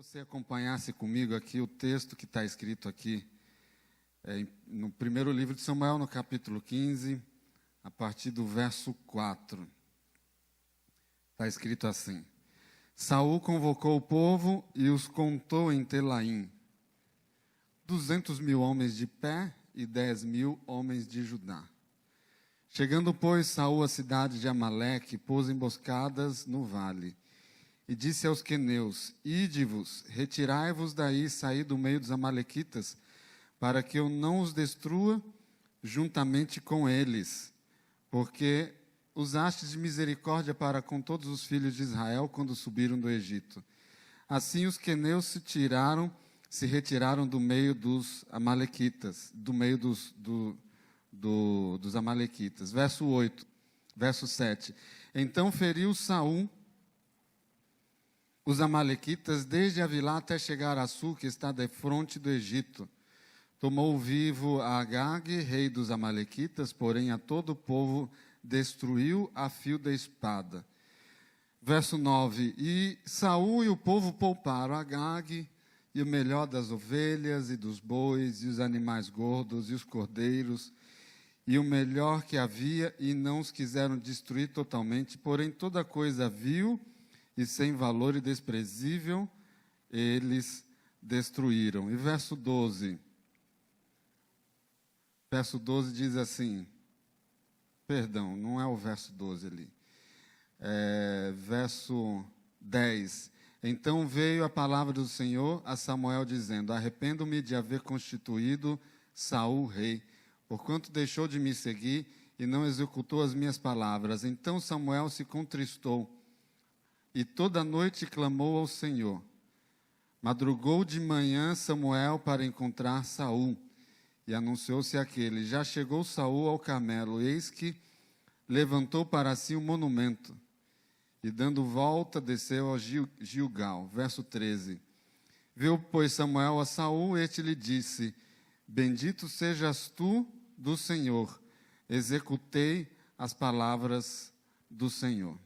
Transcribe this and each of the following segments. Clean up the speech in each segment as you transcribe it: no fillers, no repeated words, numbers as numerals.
Você acompanhasse comigo aqui o texto que está escrito aqui, no primeiro livro de Samuel, no capítulo 15, a partir do verso 4. Está escrito assim: Saul convocou o povo e os contou em Telaim, 200.000 homens de pé e 10.000 homens de Judá. Chegando, pois, Saul à cidade de Amaleque, pôs emboscadas no vale. E disse aos queneus: Ide-vos, retirai-vos daí, saí do meio dos amalequitas, para que eu não os destrua juntamente com eles, porque usastes de misericórdia para com todos os filhos de Israel quando subiram do Egito. Assim os queneus se retiraram do meio dos amalequitas, do meio dos amalequitas. Verso 7. Então feriu Saul os amalequitas desde Avilá até chegar a Sul, que está defronte do Egito. Tomou vivo a Agag, rei dos amalequitas, porém a todo o povo destruiu a fio da espada. Verso 9. E Saul e o povo pouparam Agag e o melhor das ovelhas e dos bois e os animais gordos e os cordeiros e o melhor que havia, e não os quiseram destruir totalmente, porém toda coisa vil e sem valor e desprezível eles destruíram. E verso 12 diz assim, perdão, não é o verso 12 ali, verso 10. Então veio a palavra do Senhor a Samuel dizendo: Arrependo-me de haver constituído Saul rei, porquanto deixou de me seguir e não executou as minhas palavras. Então Samuel se contristou e toda noite clamou ao Senhor. Madrugou de manhã Samuel para encontrar Saul, e anunciou-se aquele: Já chegou Saul ao Carmelo, eis que levantou para si um monumento, e dando volta desceu ao Gilgal. Verso 13. Viu, pois, Samuel a Saul, este lhe disse: Bendito sejas tu do Senhor, executei as palavras do Senhor.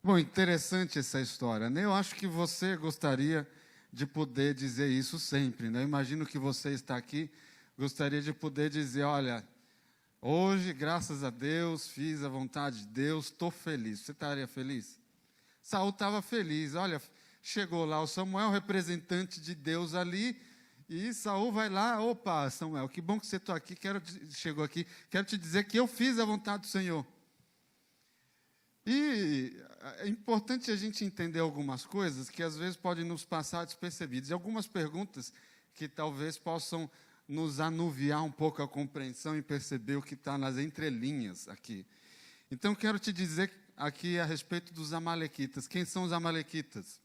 Bom, interessante essa história, né? Eu acho que você gostaria de poder dizer isso sempre, né? Eu imagino que você está aqui, gostaria de poder dizer: olha, hoje, graças a Deus, fiz a vontade de Deus, estou feliz. Você estaria feliz? Saul estava feliz. Olha, chegou lá o Samuel, representante de Deus ali, e Saul vai lá: opa, Samuel, que bom que você está aqui, chegou aqui, quero te dizer que eu fiz a vontade do Senhor. E é importante a gente entender algumas coisas que às vezes podem nos passar despercebidas, e algumas perguntas que talvez possam nos anuviar um pouco a compreensão e perceber o que está nas entrelinhas aqui. Então, quero te dizer aqui a respeito dos amalequitas. Quem são os amalequitas?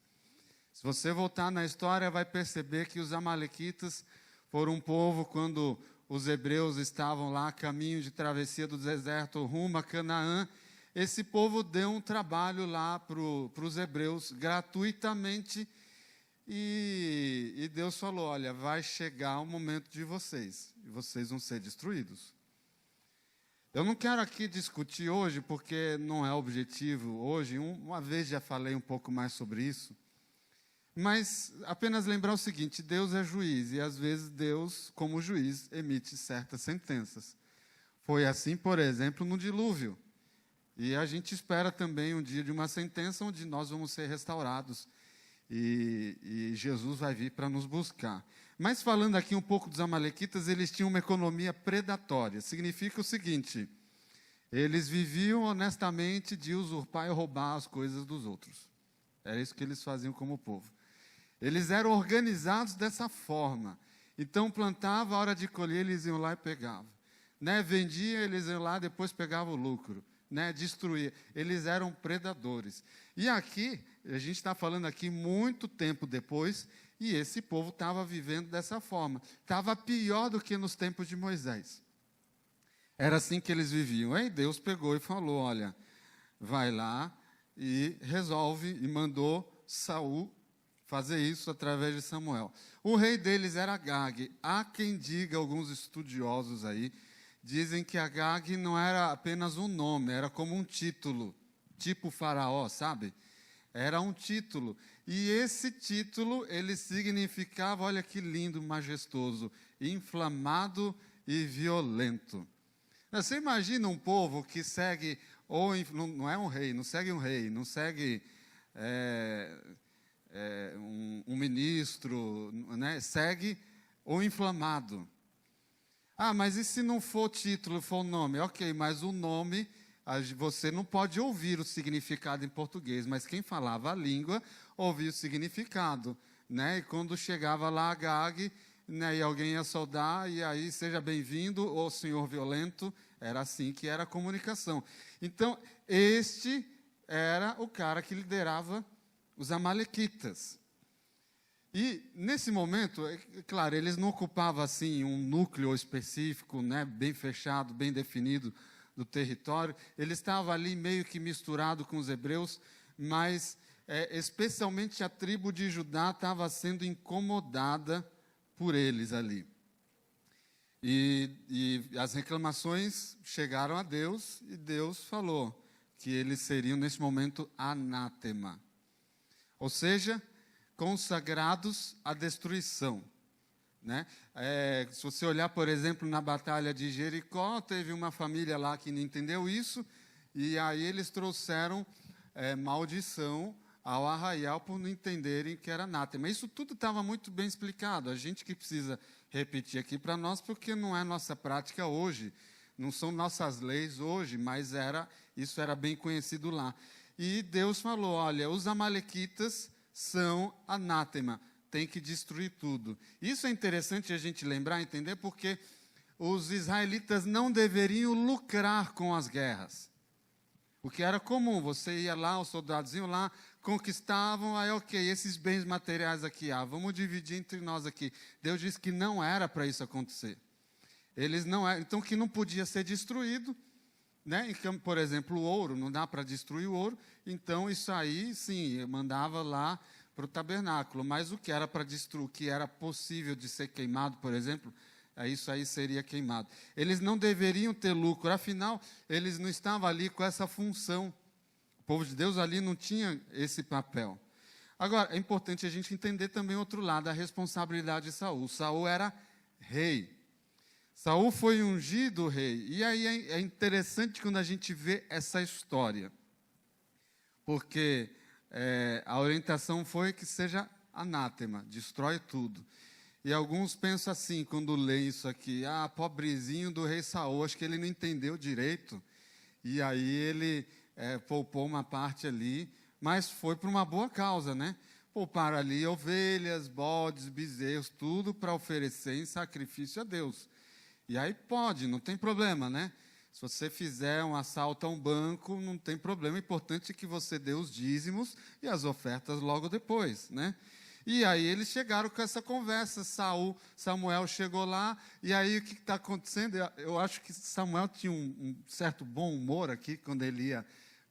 Se você voltar na história, vai perceber que os amalequitas foram um povo, quando os hebreus estavam lá a caminho de travessia do deserto rumo a Canaã. Esse povo deu um trabalho lá para os hebreus gratuitamente, e Deus falou: olha, vai chegar o momento de vocês, e vocês vão ser destruídos. Eu não quero aqui discutir hoje, porque não é objetivo hoje, uma vez já falei um pouco mais sobre isso, mas apenas lembrar o seguinte: Deus é juiz, e às vezes Deus, como juiz, emite certas sentenças. Foi assim, por exemplo, no dilúvio. E a gente espera também um dia de uma sentença onde nós vamos ser restaurados. E Jesus vai vir para nos buscar. Mas falando aqui um pouco dos amalequitas, eles tinham uma economia predatória. Significa o seguinte: eles viviam honestamente de usurpar e roubar as coisas dos outros. Era isso que eles faziam como povo. Eles eram organizados dessa forma. Então plantava, a hora de colher, eles iam lá e pegavam. Vendia, eles iam lá, depois pegavam o lucro. Destruir. Eles eram predadores. E aqui, a gente está falando aqui muito tempo depois, e esse povo estava vivendo dessa forma. Estava pior do que nos tempos de Moisés. Era assim que eles viviam. Aí Deus pegou e falou: olha, vai lá e resolve, e mandou Saul fazer isso através de Samuel. O rei deles era Agag. Há quem diga, alguns estudiosos aí, dizem que Agag não era apenas um nome, era como um título, tipo faraó, sabe? Era um título. E esse título, ele significava, olha que lindo, majestoso, inflamado e violento. Você imagina um povo que segue, ou não é um rei, não segue um rei, não segue um ministro, né? Segue o inflamado. Ah, mas e se não for título, for o nome? Ok, mas o nome, você não pode ouvir o significado em português, mas quem falava a língua ouvia o significado, né? E quando chegava lá Agag, né, e alguém ia saudar, e aí, seja bem-vindo, ô senhor violento, era assim que era a comunicação. Então, este era o cara que liderava os amalequitas. E, nesse momento, claro, eles não ocupavam, assim, um núcleo específico, né, bem fechado, bem definido do território. Ele estava ali meio que misturado com os hebreus, mas, especialmente a tribo de Judá estava sendo incomodada por eles ali. E as reclamações chegaram a Deus, e Deus falou que eles seriam, nesse momento, anátema. Ou seja, consagrados à destruição. Né? Se você olhar, por exemplo, na batalha de Jericó, teve uma família lá que não entendeu isso, e aí eles trouxeram maldição ao arraial por não entenderem que era anátema. Isso tudo estava muito bem explicado. A gente que precisa repetir aqui para nós, porque não é nossa prática hoje, não são nossas leis hoje, mas isso era bem conhecido lá. E Deus falou, olha, os amalequitas são anátema, tem que destruir tudo. Isso é interessante a gente lembrar, entender, porque os israelitas não deveriam lucrar com as guerras. O que era comum, você ia lá, os soldados iam lá, conquistavam, aí ok, esses bens materiais aqui, vamos dividir entre nós aqui. Deus disse que não era para isso acontecer. Eles não eram, então que não podia ser destruído, né? Então, por exemplo, o ouro, não dá para destruir o ouro, então isso aí, sim, mandava lá para o tabernáculo, mas o que era para destruir, o que era possível de ser queimado, por exemplo, isso aí seria queimado. Eles não deveriam ter lucro, afinal, eles não estavam ali com essa função. O povo de Deus ali não tinha esse papel. Agora, é importante a gente entender também outro lado, a responsabilidade de Saul. Saul era rei. Saul foi ungido rei. E aí é interessante quando a gente vê essa história. Porque a orientação foi que seja anátema, destrói tudo. E alguns pensam assim, quando leem isso aqui, pobrezinho do rei Saul, acho que ele não entendeu direito. E aí ele poupou uma parte ali, mas foi por uma boa causa, né? Pouparam ali ovelhas, bodes, bezerros, tudo para oferecer em sacrifício a Deus. E aí pode, não tem problema, né? Se você fizer um assalto a um banco, não tem problema. O importante é que você dê os dízimos e as ofertas logo depois, né? E aí eles chegaram com essa conversa, Samuel chegou lá, e aí o que está acontecendo? Eu acho que Samuel tinha um certo bom humor aqui, quando ele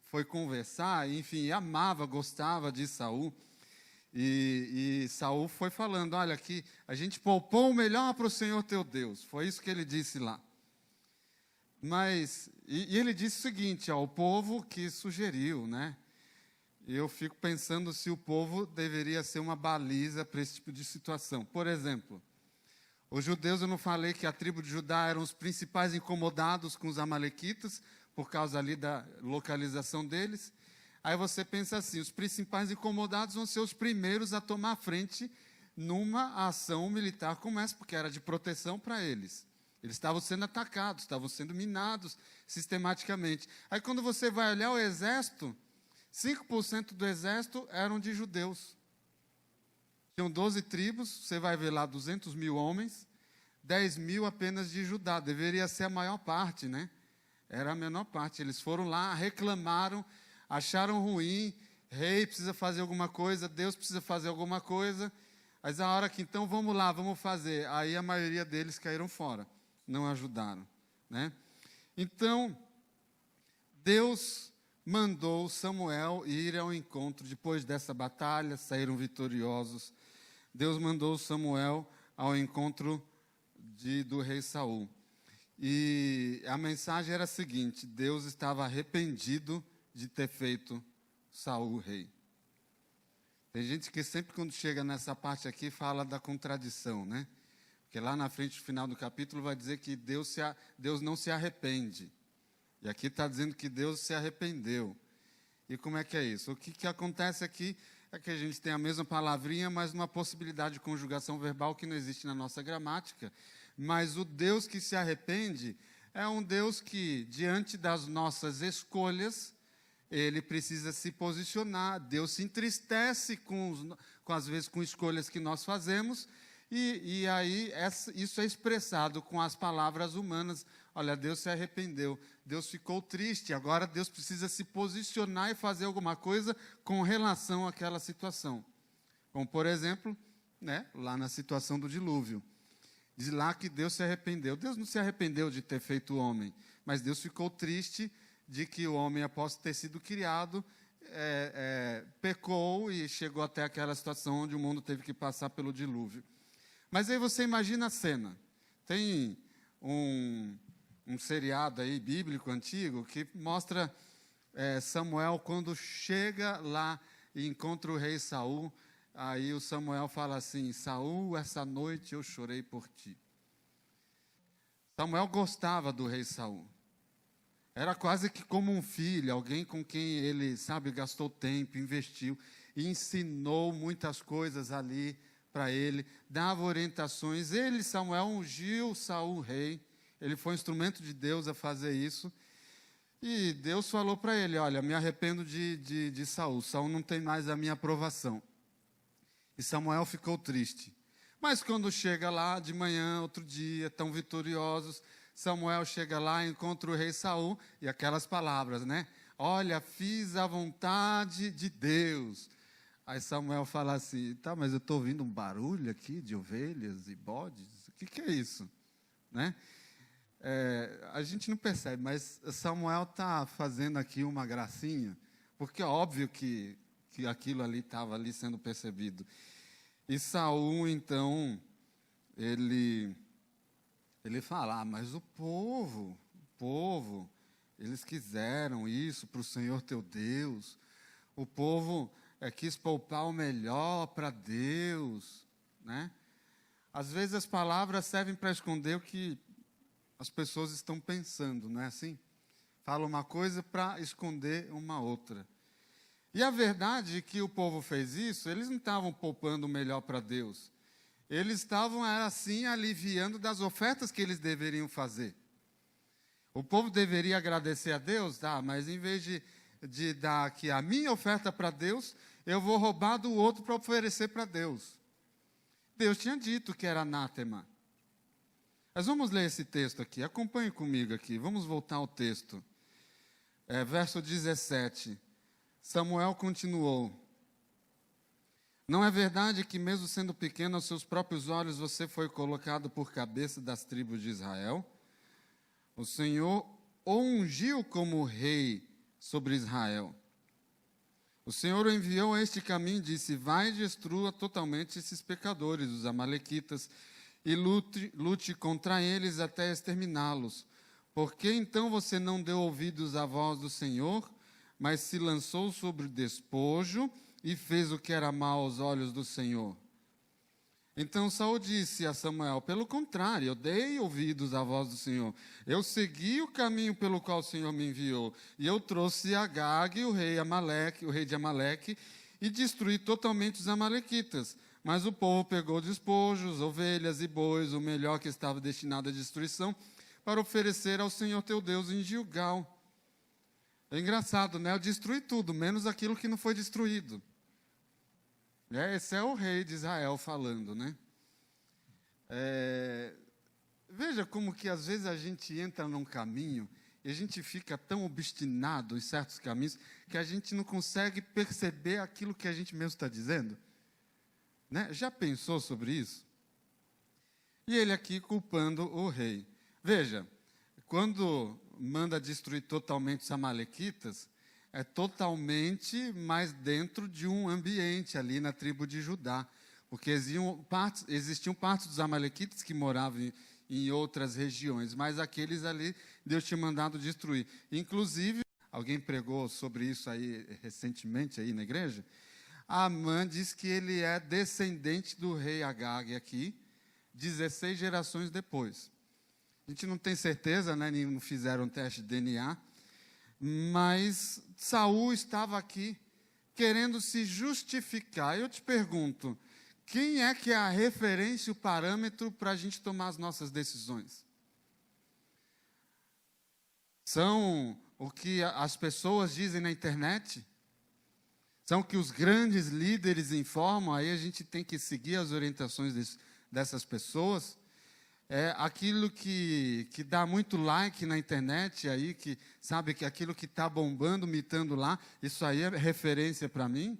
foi conversar, enfim, amava, gostava de Saul. E Saul foi falando, olha, aqui a gente poupou o melhor para o Senhor teu Deus. Foi isso que ele disse lá. Mas, e ele disse o seguinte, o povo que sugeriu, né? Eu fico pensando se o povo deveria ser uma baliza para esse tipo de situação. Por exemplo, os judeus, eu não falei que a tribo de Judá eram os principais incomodados com os amalequitas, por causa ali da localização deles. Aí você pensa assim, os principais incomodados vão ser os primeiros a tomar a frente numa ação militar como essa, porque era de proteção para eles. Eles estavam sendo atacados, estavam sendo minados sistematicamente. Aí quando você vai olhar o exército, 5% do exército eram de judeus. Tinham 12 tribos, você vai ver lá 200 mil homens, 10 mil apenas de Judá. Deveria ser a maior parte, né? Era a menor parte. Eles foram lá, reclamaram, acharam ruim, rei precisa fazer alguma coisa, Deus precisa fazer alguma coisa. Mas a hora que então vamos lá, vamos fazer. Aí a maioria deles caíram fora, não ajudaram, né? Então, Deus mandou Samuel ir ao encontro, depois dessa batalha, saíram vitoriosos. Deus mandou Samuel ao encontro do rei Saul. E a mensagem era a seguinte, Deus estava arrependido de ter feito Saul rei. Tem gente que sempre quando chega nessa parte aqui fala da contradição, né? Porque lá na frente, no final do capítulo, vai dizer que Deus não se arrepende. E aqui está dizendo que Deus se arrependeu. E como é que é isso? O que acontece aqui é que a gente tem a mesma palavrinha, mas numa possibilidade de conjugação verbal que não existe na nossa gramática. Mas o Deus que se arrepende é um Deus que, diante das nossas escolhas, ele precisa se posicionar. Deus se entristece às vezes com escolhas que nós fazemos, e aí isso é expressado com as palavras humanas. Olha, Deus se arrependeu, Deus ficou triste, agora Deus precisa se posicionar e fazer alguma coisa com relação àquela situação. Como, por exemplo, né, lá na situação do dilúvio. Diz lá que Deus se arrependeu. Deus não se arrependeu de ter feito o homem, mas Deus ficou triste de que o homem, após ter sido criado, pecou e chegou até aquela situação onde o mundo teve que passar pelo dilúvio. Mas aí você imagina a cena. Tem um seriado aí bíblico antigo que mostra Samuel quando chega lá e encontra o rei Saul. Aí o Samuel fala assim: Saul, essa noite eu chorei por ti. Samuel gostava do rei Saul. Era quase que como um filho, alguém com quem ele, gastou tempo, investiu, e ensinou muitas coisas ali para ele, dava orientações. Ele, Samuel, ungiu Saul rei. Ele foi instrumento de Deus a fazer isso. E Deus falou para ele: olha, me arrependo de Saul. Saul não tem mais a minha aprovação. E Samuel ficou triste. Mas quando chega lá de manhã, outro dia, tão vitoriosos, Samuel chega lá, encontra o rei Saul, e aquelas palavras, né? Olha, fiz a vontade de Deus. Aí Samuel fala assim: tá, mas eu estou ouvindo um barulho aqui de ovelhas e bodes. O que é isso? Né? A gente não percebe, mas Samuel está fazendo aqui uma gracinha, porque é óbvio que aquilo ali estava ali sendo percebido. E Saul, então, ele fala: mas o povo, eles quiseram isso para o Senhor teu Deus. O povo quis poupar o melhor para Deus, né? Às vezes as palavras servem para esconder o que as pessoas estão pensando, não é assim? Fala uma coisa para esconder uma outra. E a verdade é que o povo fez isso, eles não estavam poupando o melhor para Deus. Eles estavam, assim, aliviando das ofertas que eles deveriam fazer. O povo deveria agradecer a Deus, mas em vez de dar aqui a minha oferta para Deus, eu vou roubar do outro para oferecer para Deus. Deus tinha dito que era anátema. Mas vamos ler esse texto aqui, acompanhe comigo aqui, vamos voltar ao texto. Verso 17, Samuel continuou: não é verdade que mesmo sendo pequeno aos seus próprios olhos você foi colocado por cabeça das tribos de Israel? O Senhor o ungiu como rei sobre Israel. O Senhor o enviou a este caminho e disse: vai e destrua totalmente esses pecadores, os amalequitas, e lute contra eles até exterminá-los. Por que então você não deu ouvidos à voz do Senhor, mas se lançou sobre o despojo e fez o que era mal aos olhos do Senhor? Então Saul disse a Samuel: pelo contrário, eu dei ouvidos à voz do Senhor. Eu segui o caminho pelo qual o Senhor me enviou. E eu trouxe Agag, o rei de Amaleque, e destruí totalmente os amalequitas. Mas o povo pegou despojos, ovelhas e bois, o melhor que estava destinado à destruição, para oferecer ao Senhor teu Deus em Gilgal. É engraçado, né? Eu destruí tudo, menos aquilo que não foi destruído. Esse é o rei de Israel falando, né? Veja como que às vezes a gente entra num caminho e a gente fica tão obstinado em certos caminhos que a gente não consegue perceber aquilo que a gente mesmo está dizendo. Né? Já pensou sobre isso? E ele aqui culpando o rei. Veja, quando manda destruir totalmente os amalequitas, é totalmente mais dentro de um ambiente ali na tribo de Judá. Porque existiam partes dos amalequitas que moravam em outras regiões, mas aqueles ali Deus tinha mandado destruir. Inclusive, alguém pregou sobre isso aí recentemente aí na igreja, Amã diz que ele é descendente do rei Agag aqui, 16 gerações depois. A gente não tem certeza, né, não fizeram teste de DNA, mas Saul estava aqui querendo se justificar. Eu te pergunto, quem é que é a referência, o parâmetro para a gente tomar as nossas decisões? São o que as pessoas dizem na internet? São o que os grandes líderes informam? Aí a gente tem que seguir as orientações dessas pessoas? É aquilo que dá muito like na internet, aí, que sabe que aquilo que está bombando, mitando lá, isso aí é referência para mim?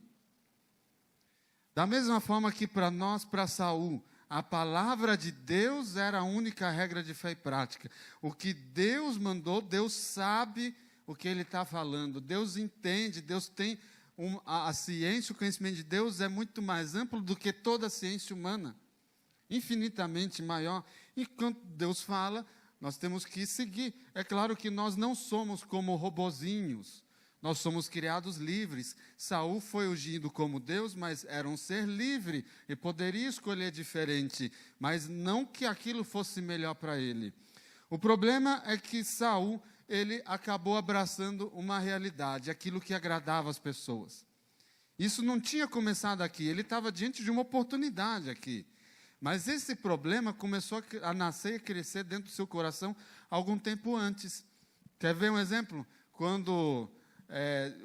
Da mesma forma que para nós, para Saul, a palavra de Deus era a única regra de fé e prática. O que Deus mandou, Deus sabe o que Ele está falando. Deus entende, Deus tem a ciência, o conhecimento de Deus é muito mais amplo do que toda a ciência humana. Infinitamente maior. E quando Deus fala, nós temos que seguir. É claro que nós não somos como robozinhos. Nós somos criados livres. Saul foi ungido como Deus, mas era um ser livre e poderia escolher diferente, mas não que aquilo fosse melhor para ele. O problema é que Saul, ele acabou abraçando uma realidade, aquilo que agradava as pessoas. Isso não tinha começado aqui, ele estava diante de uma oportunidade aqui. Mas esse problema começou a nascer e crescer dentro do seu coração algum tempo antes. Quer ver um exemplo? Quando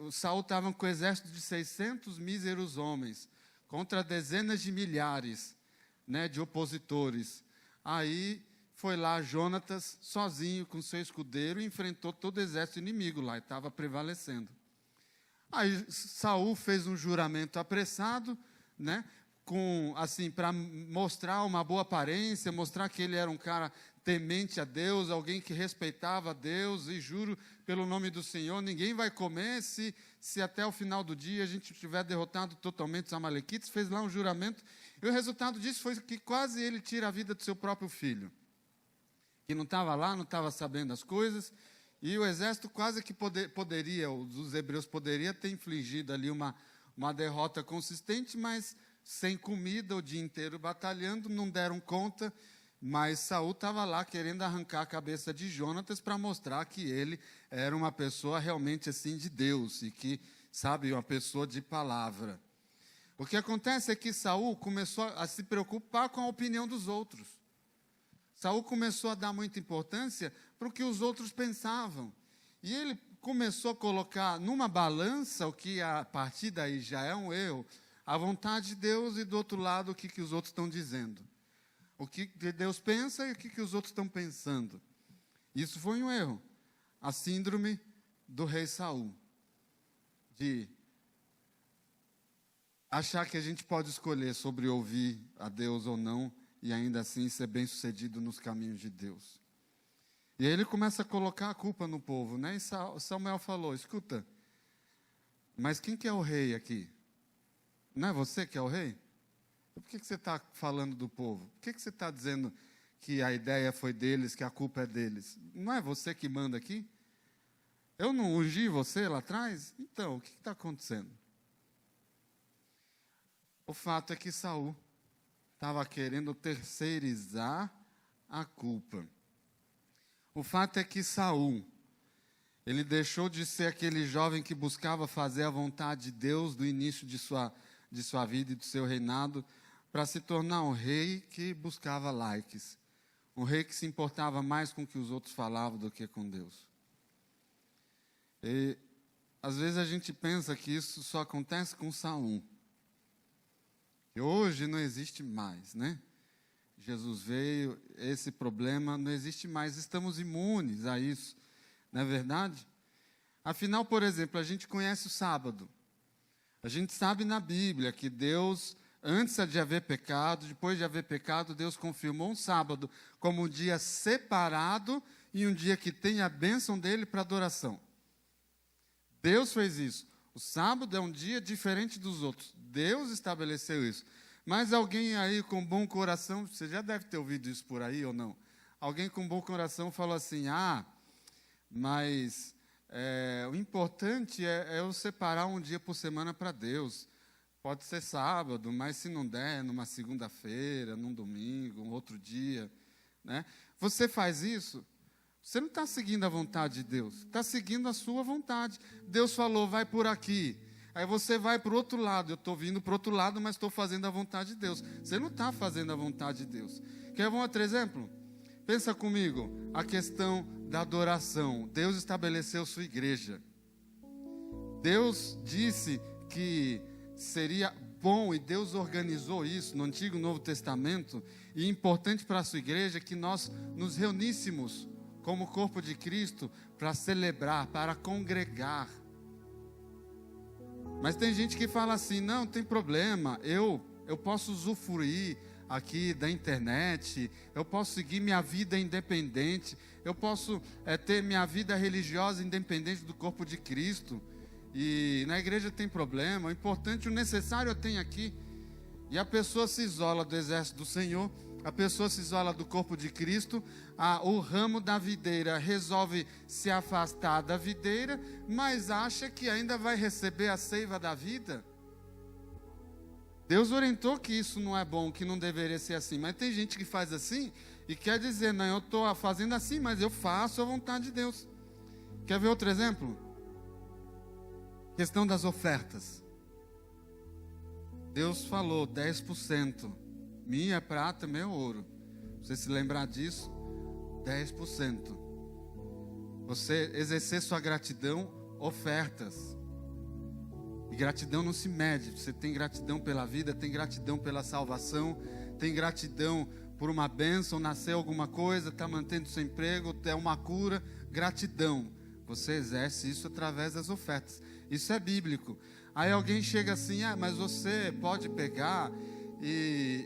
o Saul estava com um exército de 600 míseros homens, contra dezenas de milhares, né, de opositores. Aí foi lá Jonatas, sozinho, com seu escudeiro, e enfrentou todo o exército inimigo lá, e estava prevalecendo. Aí Saul fez um juramento apressado, né, assim, para mostrar uma boa aparência, mostrar que ele era um cara temente a Deus, alguém que respeitava a Deus, e juro pelo nome do Senhor, ninguém vai comer se até o final do dia a gente tiver derrotado totalmente os amalequitas. Fez lá um juramento, e o resultado disso foi que quase ele tira a vida do seu próprio filho, que não estava lá, não estava sabendo as coisas, e o exército quase que poderia, os hebreus poderiam ter infligido ali uma derrota consistente, mas sem comida o dia inteiro batalhando, não deram conta, mas Saul estava lá querendo arrancar a cabeça de Jonatas para mostrar que ele era uma pessoa realmente assim de Deus, e que, sabe, uma pessoa de palavra. O que acontece é que Saul começou a se preocupar com a opinião dos outros. Saul começou a dar muita importância para o que os outros pensavam. E ele começou a colocar numa balança, o que a partir daí já é um erro, a vontade de Deus, e do outro lado o que os outros estão dizendo. O que Deus pensa e o que os outros estão pensando. Isso foi um erro. A síndrome do rei Saul. De achar que a gente pode escolher sobre ouvir a Deus ou não, e ainda assim ser bem-sucedido nos caminhos de Deus. E aí ele começa a colocar a culpa no povo, né? E Samuel falou, escuta, mas quem que é o rei aqui? Não é você que é o rei? Por que você está falando do povo? Por que você está dizendo que a ideia foi deles, que a culpa é deles? Não é você que manda aqui? Eu não ungi você lá atrás? Então, o que está acontecendo? O fato é que Saul estava querendo terceirizar a culpa. O fato é que Saul, ele deixou de ser aquele jovem que buscava fazer a vontade de Deus do início de sua vida e do seu reinado, para se tornar um rei que buscava likes. Um rei que se importava mais com o que os outros falavam do que com Deus. E, às vezes a gente pensa que isso só acontece com Saul. E hoje não existe mais, né? Jesus veio, esse problema não existe mais, estamos imunes a isso, não é verdade? Afinal, por exemplo, a gente conhece o sábado. A gente sabe na Bíblia que Deus, antes de haver pecado, depois de haver pecado, Deus confirmou um sábado como um dia separado e um dia que tem a bênção dele para adoração. Deus fez isso. O sábado é um dia diferente dos outros. Deus estabeleceu isso. Mas alguém aí com bom coração, você já deve ter ouvido isso por aí ou não? Alguém com bom coração falou assim, mas o importante é eu separar um dia por semana para Deus. pode ser sábado, mas se não der, numa segunda-feira, num domingo, um outro dia, né? Você faz isso, você não está seguindo a vontade de Deus, está seguindo a sua vontade. Deus falou, vai por aqui. Aí você vai para o outro lado. Eu estou vindo para o outro lado, mas estou fazendo a vontade de Deus. Você não está fazendo a vontade de Deus. Quer um outro exemplo? Pensa comigo, a questão da adoração. Deus estabeleceu sua igreja. Deus disse que seria bom, e Deus organizou isso no Antigo e Novo Testamento, e importante para a sua igreja que nós nos reuníssemos como corpo de Cristo para celebrar, para congregar. Mas tem gente que fala assim, não tem problema, eu posso usufruir aqui da internet, eu posso seguir minha vida independente, eu posso ter minha vida religiosa independente do corpo de Cristo, e na igreja tem problema, o importante, o necessário eu tenho aqui. E a pessoa se isola do exército do Senhor, a pessoa se isola do corpo de Cristo, o ramo da videira resolve se afastar da videira, mas acha que ainda vai receber a seiva da vida. Deus orientou que isso não é bom, que não deveria ser assim, mas tem gente que faz assim e quer dizer, não, eu estou fazendo assim, mas eu faço a vontade de Deus. Quer ver outro exemplo? Questão das ofertas. Deus falou 10%, minha prata, meu ouro. Você se lembrar disso? 10%. Você exercer sua gratidão, ofertas. E gratidão não se mede. Você tem gratidão pela vida, tem gratidão pela salvação, tem gratidão por uma bênção, nascer alguma coisa, está mantendo seu emprego, ter uma cura. Gratidão. Você exerce isso através das ofertas. Isso é bíblico. Aí alguém chega assim, mas você pode pegar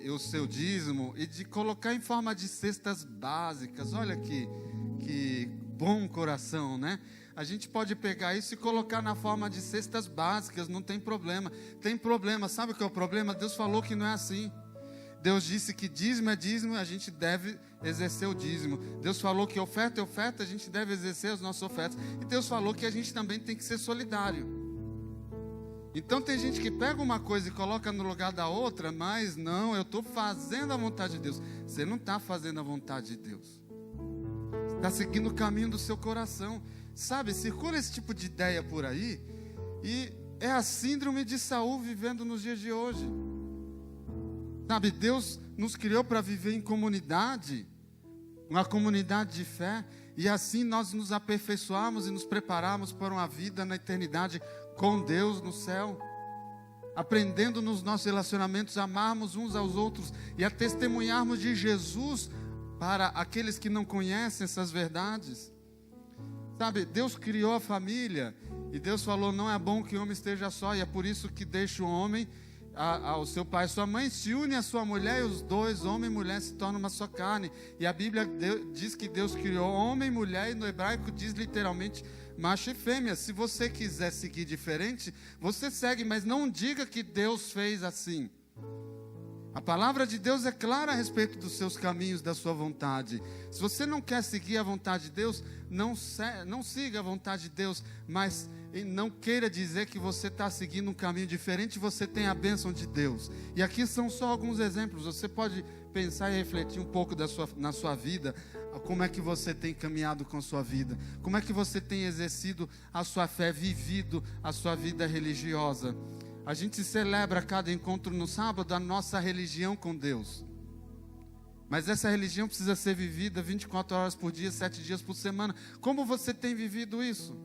o seu dízimo e de colocar em forma de cestas básicas. Olha que bom coração, né? A gente pode pegar isso e colocar na forma de cestas básicas, não tem problema. Tem problema, sabe o que é o problema? Deus falou que não é assim. Deus disse que dízimo é dízimo, a gente deve exercer o dízimo. Deus falou que oferta é oferta, a gente deve exercer as nossas ofertas. E Deus falou que a gente também tem que ser solidário. Então tem gente que pega uma coisa e coloca no lugar da outra, mas não, eu estou fazendo a vontade de Deus. Você não está fazendo a vontade de Deus. Você está seguindo o caminho do seu coração. Sabe, circula esse tipo de ideia por aí, e é a síndrome de Saul vivendo nos dias de hoje. Sabe, Deus nos criou para viver em comunidade, uma comunidade de fé, e assim nós nos aperfeiçoamos e nos preparamos para uma vida na eternidade com Deus no céu, aprendendo nos nossos relacionamentos a amarmos uns aos outros e a testemunharmos de Jesus para aqueles que não conhecem essas verdades. Sabe, Deus criou a família e Deus falou, não é bom que o homem esteja só, e é por isso que deixa o homem ao seu pai e sua mãe, se une à sua mulher, e os dois, homem e mulher, se tornam uma só carne. E a Bíblia diz que Deus criou homem e mulher, e no hebraico diz literalmente macho e fêmea. Se você quiser seguir diferente, você segue, mas não diga que Deus fez assim. A palavra de Deus é clara a respeito dos seus caminhos, da sua vontade. Se você não quer seguir a vontade de Deus, não siga a vontade de Deus, mas não queira dizer que você está seguindo um caminho diferente, você tem a bênção de Deus. E aqui são só alguns exemplos. Você pode pensar e refletir um pouco na sua vida, como é que você tem caminhado com a sua vida, como é que você tem exercido a sua fé, vivido a sua vida religiosa. A gente celebra cada encontro no sábado a nossa religião com Deus. Mas essa religião precisa ser vivida 24 horas por dia, 7 dias por semana. Como você tem vivido isso?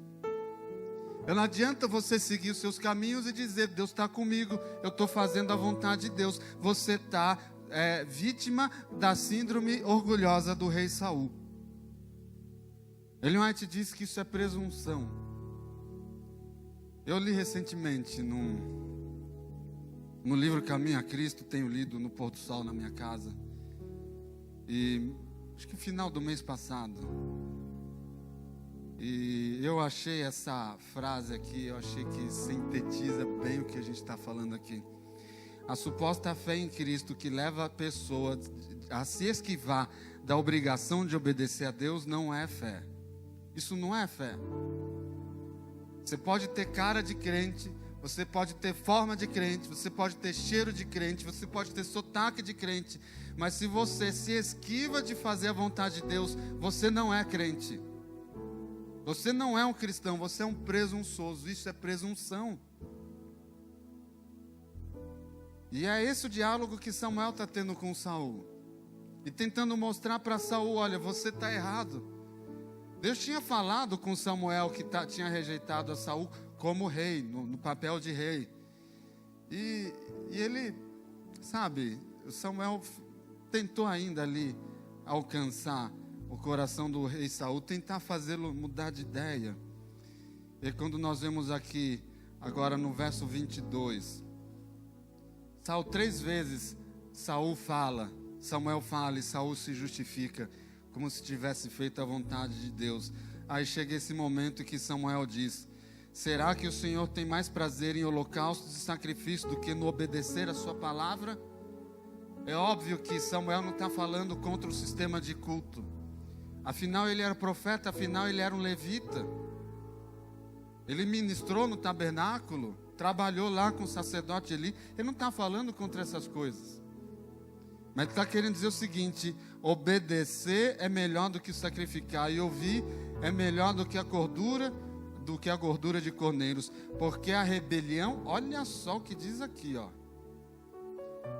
Não adianta você seguir os seus caminhos e dizer, Deus está comigo, eu estou fazendo a vontade de Deus. Você está vítima da síndrome orgulhosa do rei Saul. Ellen White diz que isso é presunção. Eu li recentemente no livro Caminho a Cristo, tenho lido no pôr do sol na minha casa, e acho que no final do mês passado, e eu achei essa frase aqui, eu achei que sintetiza bem o que a gente está falando aqui. A suposta fé em Cristo que leva a pessoa a se esquivar da obrigação de obedecer a Deus não é fé. Isso não é fé. Você pode ter cara de crente, você pode ter forma de crente, você pode ter cheiro de crente, você pode ter sotaque de crente, mas se você se esquiva de fazer a vontade de Deus, você não é crente. Você não é um cristão, você é um presunçoso. Isso é presunção. E é esse o diálogo que Samuel está tendo com Saul. E tentando mostrar para Saul, olha, você está errado. Deus tinha falado com Samuel que tinha rejeitado a Saul como rei, no papel de rei. E ele, sabe, Samuel tentou ainda ali alcançar o coração do rei Saul, tentar fazê-lo mudar de ideia. E quando nós vemos aqui, agora no verso 22, Saul 3 vezes, Samuel fala e Saul se justifica, como se tivesse feito a vontade de Deus. Aí chega esse momento que Samuel diz: será que o Senhor tem mais prazer em holocaustos e sacrifícios do que no obedecer a sua palavra? É óbvio que Samuel não está falando contra o sistema de culto. Afinal, ele era profeta, afinal, ele era um levita. Ele ministrou no tabernáculo, trabalhou lá com o sacerdote Eli. Ele não está falando contra essas coisas. Mas ele está querendo dizer o seguinte: obedecer é melhor do que sacrificar, e ouvir é melhor do que a gordura de corneiros. Porque a rebelião, olha só o que diz aqui, ó.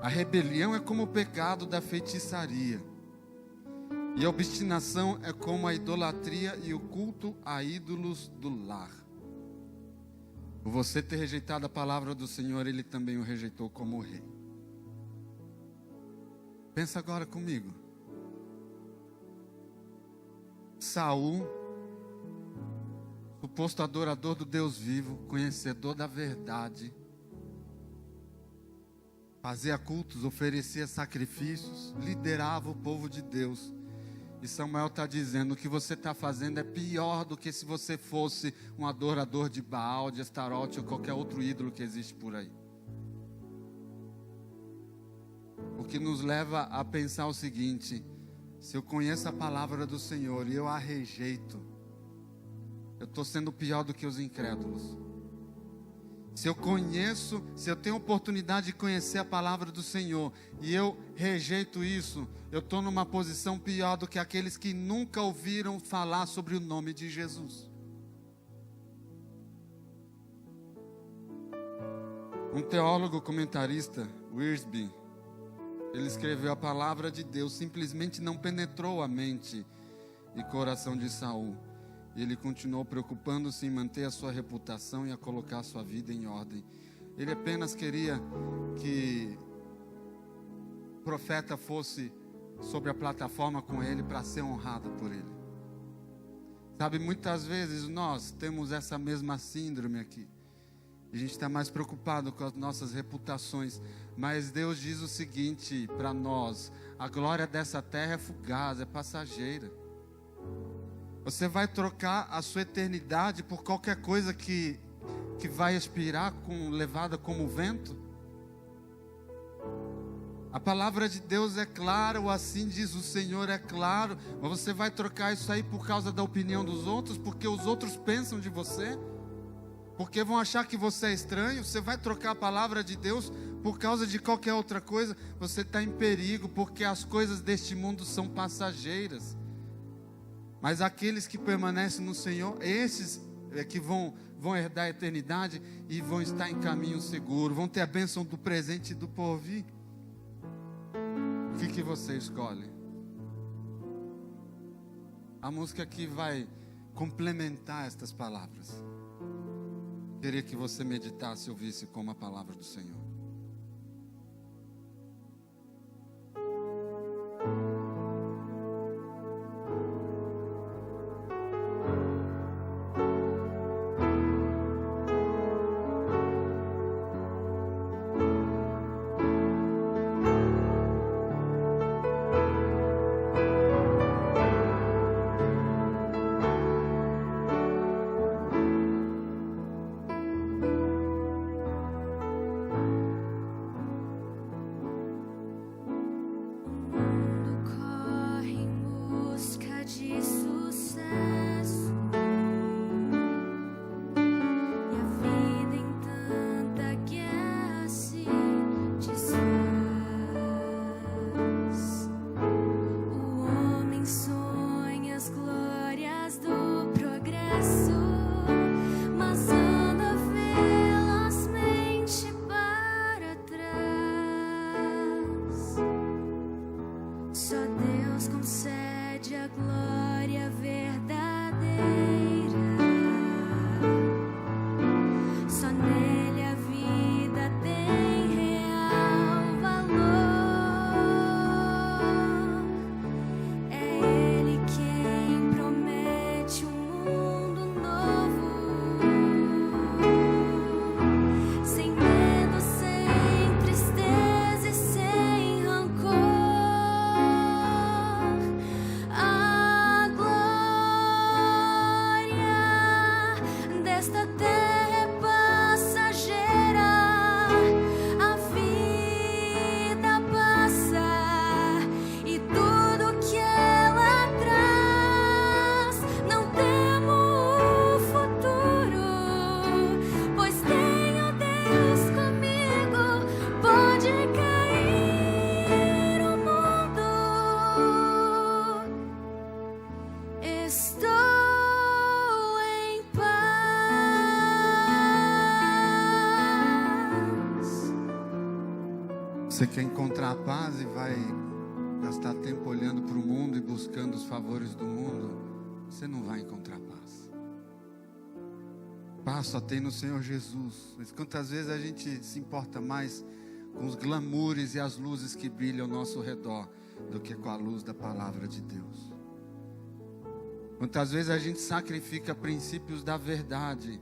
A rebelião é como o pecado da feitiçaria. E a obstinação é como a idolatria e o culto a ídolos do lar. Por você ter rejeitado a palavra do Senhor, Ele também o rejeitou como rei. Pensa agora comigo. Saul, suposto adorador do Deus vivo, conhecedor da verdade, fazia cultos, oferecia sacrifícios, liderava o povo de Deus. E Samuel está dizendo: o que você está fazendo é pior do que se você fosse um adorador de Baal, de Astarote ou qualquer outro ídolo que existe por aí. O que nos leva a pensar o seguinte: se eu conheço a palavra do Senhor e eu a rejeito, eu estou sendo pior do que os incrédulos. Se eu tenho oportunidade de conhecer a palavra do Senhor e eu rejeito isso, eu estou numa posição pior do que aqueles que nunca ouviram falar sobre o nome de Jesus. Um teólogo comentarista, Wiersbe, ele escreveu: a palavra de Deus simplesmente não penetrou a mente e coração de Saul. Ele continuou preocupando-se em manter a sua reputação e a colocar a sua vida em ordem. Ele apenas queria que o profeta fosse sobre a plataforma com ele para ser honrado por ele. Sabe, muitas vezes nós temos essa mesma síndrome aqui. A gente está mais preocupado com as nossas reputações. Mas Deus diz o seguinte para nós: a glória dessa terra é fugaz, é passageira. Você vai trocar a sua eternidade por qualquer coisa que vai expirar, levada como vento? A palavra de Deus é clara, ou assim diz o Senhor, é claro. Mas você vai trocar isso aí por causa da opinião dos outros, porque os outros pensam de você, porque vão achar que você é estranho. Você vai trocar a palavra de Deus por causa de qualquer outra coisa? Você está em perigo, porque as coisas deste mundo são passageiras. Mas aqueles que permanecem no Senhor, esses é que vão herdar a eternidade e vão estar em caminho seguro, vão ter a bênção do presente e do porvir. O que você escolhe? A música aqui vai complementar estas palavras. Queria que você meditasse e ouvisse como a palavra do Senhor. Você quer encontrar a paz e vai gastar tempo olhando para o mundo e buscando os favores do mundo, você não vai encontrar paz. Paz só tem no Senhor Jesus. Mas quantas vezes a gente se importa mais com os glamoures e as luzes que brilham ao nosso redor do que com a luz da palavra de Deus. Quantas vezes a gente sacrifica princípios da verdade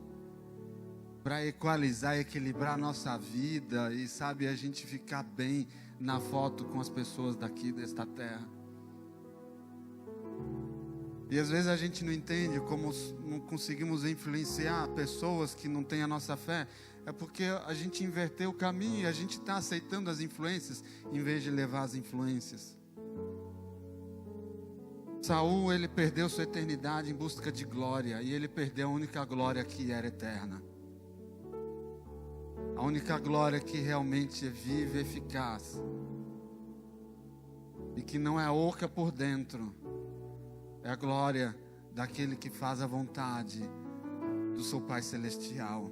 para equalizar, equilibrar a nossa vida e, sabe, a gente ficar bem na foto com as pessoas daqui desta terra. E às vezes a gente não entende como não conseguimos influenciar pessoas que não têm a nossa fé. É porque a gente inverteu o caminho e a gente está aceitando as influências em vez de levar as influências. Saul, ele perdeu sua eternidade em busca de glória, e ele perdeu a única glória que era eterna. A única glória que realmente é viva e eficaz, e que não é oca por dentro, é a glória daquele que faz a vontade do seu Pai Celestial.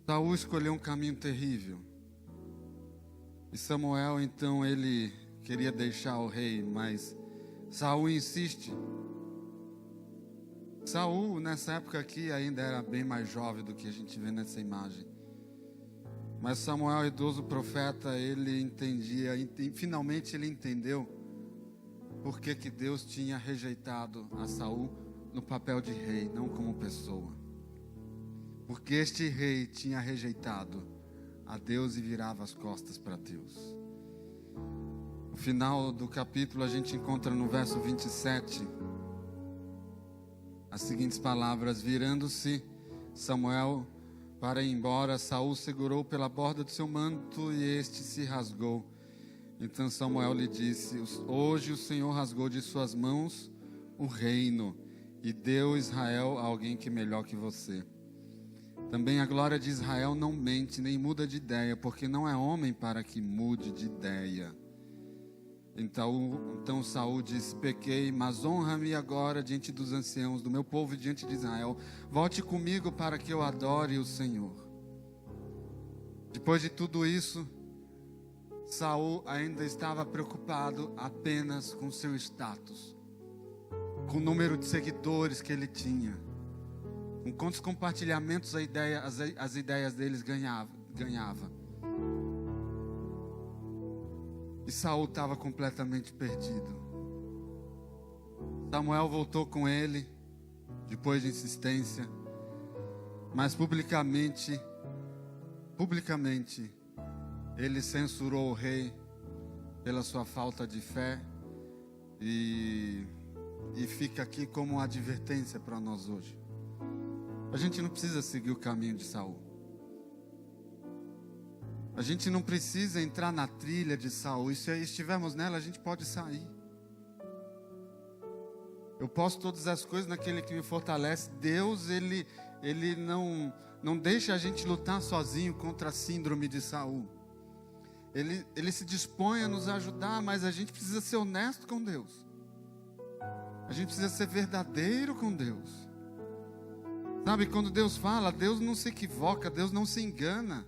Saul escolheu um caminho terrível. E Samuel, então, ele queria deixar o rei, mas Saul insiste. Saul, nessa época aqui, ainda era bem mais jovem do que a gente vê nessa imagem. Mas Samuel, idoso profeta, ele entendia, e finalmente ele entendeu por que Deus tinha rejeitado a Saul no papel de rei, não como pessoa. Porque este rei tinha rejeitado a Deus e virava as costas para Deus. No final do capítulo a gente encontra no verso 27 as seguintes palavras: virando-se Samuel para ir embora, Saul segurou pela borda do seu manto e este se rasgou. Então Samuel lhe disse: hoje o Senhor rasgou de suas mãos o reino e deu a Israel a alguém que é melhor que você. Também a glória de Israel não mente nem muda de ideia, porque não é homem para que mude de ideia. Então Saul disse: pequei, mas honra-me agora diante dos anciãos do meu povo e diante de Israel. Volte comigo para que eu adore o Senhor. Depois de tudo isso, Saul ainda estava preocupado apenas com seu status, com o número de seguidores que ele tinha, com quantos compartilhamentos as ideias deles ganhava. E Saul estava completamente perdido. Samuel voltou com ele, depois de insistência, mas publicamente, ele censurou o rei pela sua falta de fé, e fica aqui como uma advertência para nós hoje. A gente não precisa seguir o caminho de Saul. A gente não precisa entrar na trilha de Saul. E se estivermos nela, a gente pode sair. Eu posso todas as coisas naquele que me fortalece. Deus, Ele não deixa a gente lutar sozinho contra a síndrome de Saul. Ele se dispõe a nos ajudar, mas a gente precisa ser honesto com Deus. A gente precisa ser verdadeiro com Deus. Sabe, quando Deus fala, Deus não se equivoca, Deus não se engana.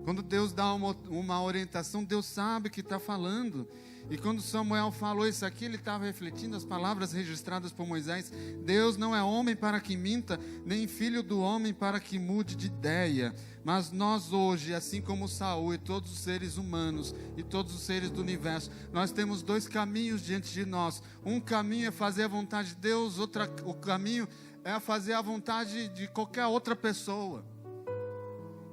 Quando Deus dá uma orientação, Deus sabe que está falando. E quando Samuel falou isso aqui, ele estava refletindo as palavras registradas por Moisés. Deus não é homem para que minta, nem filho do homem para que mude de ideia. Mas nós hoje, assim como Saul e todos os seres humanos e todos os seres do universo, nós temos dois caminhos diante de nós. Um caminho é fazer a vontade de Deus, o caminho é fazer a vontade de qualquer outra pessoa.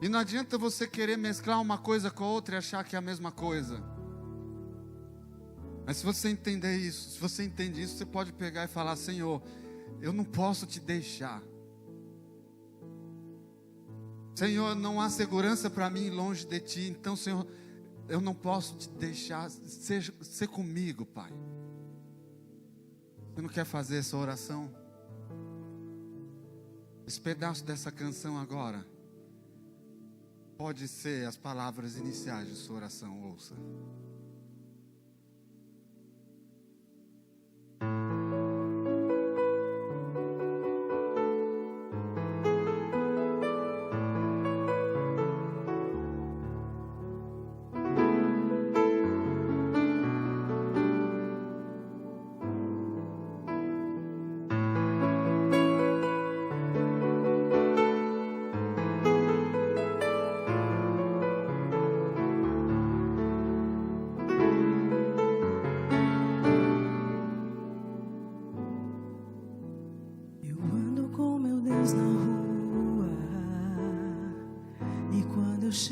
E não adianta você querer mesclar uma coisa com a outra e achar que é a mesma coisa. Mas se você entender isso, se você entende isso, você pode pegar e falar: Senhor, eu não posso te deixar. Senhor, não há segurança para mim longe de Ti. Então, Senhor, eu não posso te deixar. Ser comigo, Pai. Você não quer fazer essa oração? Esse pedaço dessa canção agora pode ser as palavras iniciais de sua oração. Ouça.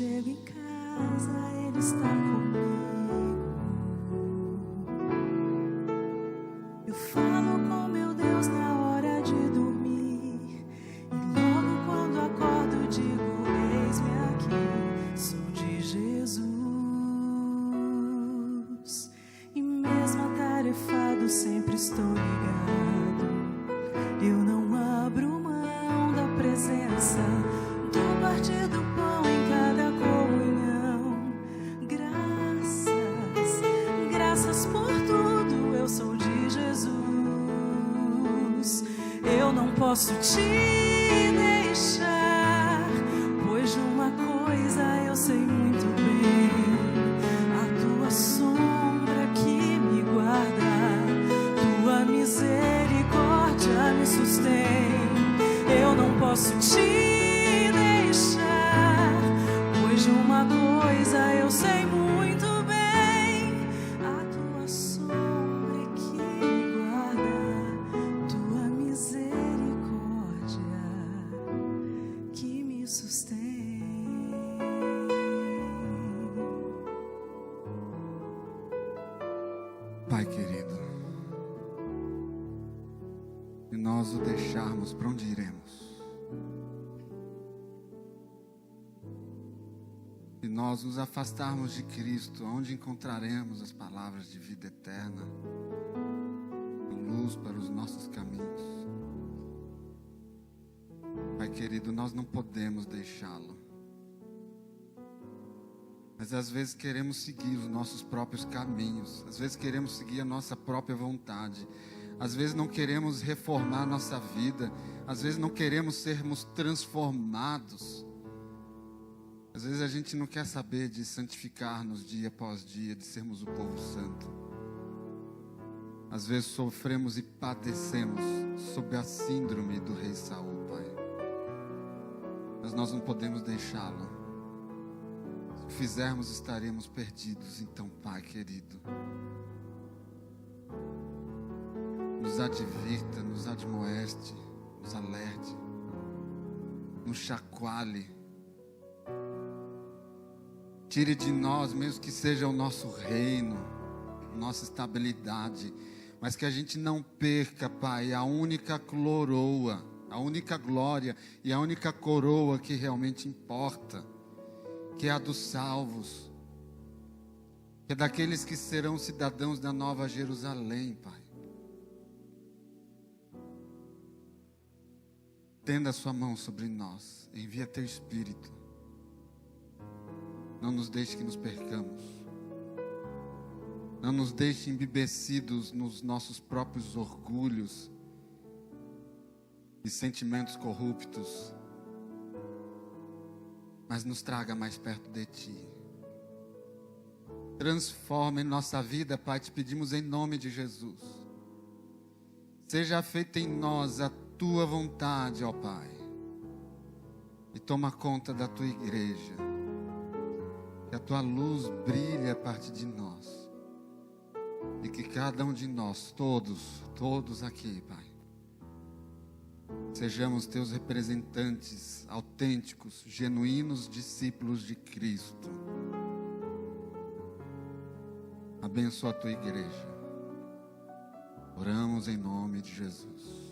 chego em casa, Ele está comigo. Eu falo com meu Deus na hora de dormir, e logo quando acordo digo: eis-me aqui, sou de Jesus. E mesmo atarefado sempre estou ligado, eu não abro mão da presença, do partir do pão em cada comunhão. Graças por tudo, eu sou de Jesus. Eu não posso te deixar, pois de uma coisa eu sei muito bem: a tua sombra que me guarda, tua misericórdia me sustém. Eu não posso te deixar, pois de uma coisa eu sei muito bem: a tua sombra que me guarda, tua misericórdia que me sustém. Pai querido, se nós o deixarmos, para onde iremos? Se nós nos afastarmos de Cristo, onde encontraremos as palavras de vida eterna, luz para os nossos caminhos? Pai querido, nós não podemos deixá-lo. Mas às vezes queremos seguir os nossos próprios caminhos, às vezes queremos seguir a nossa própria vontade, às vezes não queremos reformar a nossa vida, às vezes não queremos sermos transformados. Às vezes a gente não quer saber de santificar-nos dia após dia, de sermos o povo santo. Às vezes sofremos e padecemos sob a síndrome do rei Saul, Pai. Mas nós não podemos deixá-lo. Se fizermos, estaremos perdidos. Então, Pai querido, nos advirta, nos admoeste, nos alerte, nos chacoalhe. Tire de nós, mesmo que seja o nosso reino, nossa estabilidade, mas que a gente não perca, Pai, a única coroa, a única glória e a única coroa que realmente importa, que é a dos salvos, que é daqueles que serão cidadãos da Nova Jerusalém, Pai. Tenda a sua mão sobre nós, envia teu Espírito. Não nos deixe que nos percamos. Não nos deixe embebecidos nos nossos próprios orgulhos e sentimentos corruptos. Mas nos traga mais perto de Ti. Transforma em nossa vida, Pai, te pedimos em nome de Jesus. Seja feita em nós a Tua vontade, ó Pai. E toma conta da Tua igreja. Que a Tua luz brilhe a partir de nós. E que cada um de nós, todos aqui, Pai, sejamos Teus representantes autênticos, genuínos discípulos de Cristo. Abençoa a Tua igreja. Oramos em nome de Jesus.